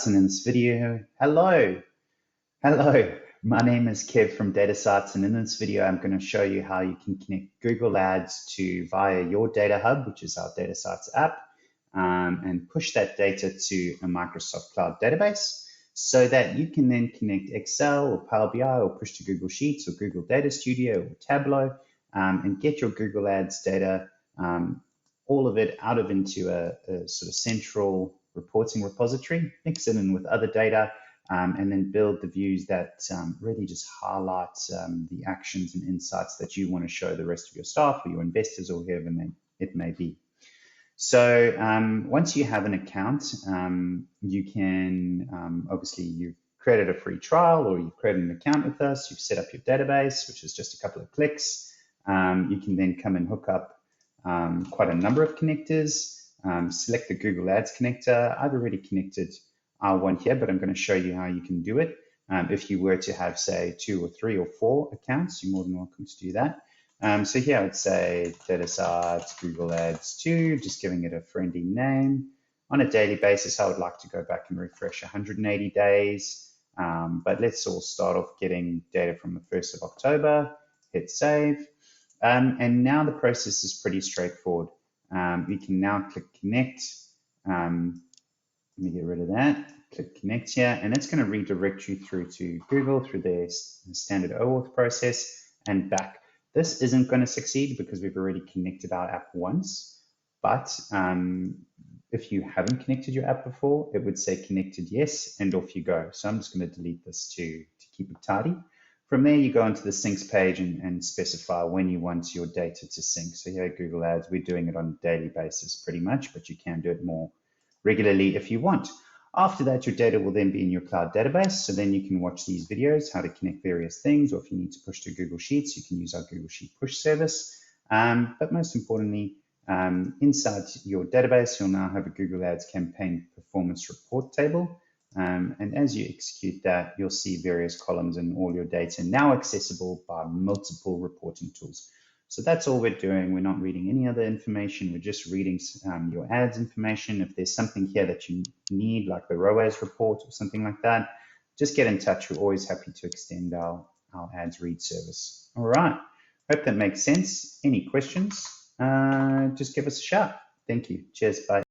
And in this video, hello, my name is Kev from dataSights, and in this video I'm going to show you how you can connect Google Ads to via your data hub, which is our dataSights app, and push that data to a Microsoft Cloud database so that you can then connect Excel or Power BI or push to Google Sheets or Google Data Studio or Tableau and get your Google Ads data, all of it out of into a sort of central reporting repository, mix it in with other data, and then build the views that really just highlight the actions and insights that you want to show the rest of your staff or your investors or whoever it may be. So once you have an account, you can, obviously you've created a free trial or you've created an account with us, you've set up your database, which is just a couple of clicks. You can then come and hook up quite a number of connectors. Select the Google Ads connector. I've already connected our one here, but I'm going to show you how you can do it. If you were to have, say, 2 or 3 or 4 accounts, you're more than welcome to do that. So here I would say dataSights, Google Ads 2, just giving it a friendly name. On a daily basis, I would like to go back and refresh 180 days. But let's all start off getting data from the 1st of October. Hit save. And now the process is pretty straightforward. We can now click connect. Let me get rid of that. Click connect here, and it's going to redirect you through to Google through their standard OAuth process and back. This isn't going to succeed because we've already connected our app once, but if you haven't connected your app before, it would say connected yes, and off you go. So I'm just going to delete this to keep it tidy. From there, you go into the syncs page and specify when you want your data to sync. So here at Google Ads, we're doing it on a daily basis pretty much, but you can do it more regularly if you want. After that, your data will then be in your cloud database. So then you can watch these videos, how to connect various things, or if you need to push to Google Sheets, you can use our Google Sheet push service. But most importantly, inside your database, you'll now have a Google Ads campaign performance report table. And as you execute that, you'll see various columns and all your data now accessible by multiple reporting tools. So that's all we're doing. We're not reading any other information. We're just reading your ads information. If there's something here that you need, like the ROAS report or something like that, just get in touch. We're always happy to extend our ads read service. All right. Hope that makes sense. Any questions? Just give us a shout. Thank you. Cheers. Bye.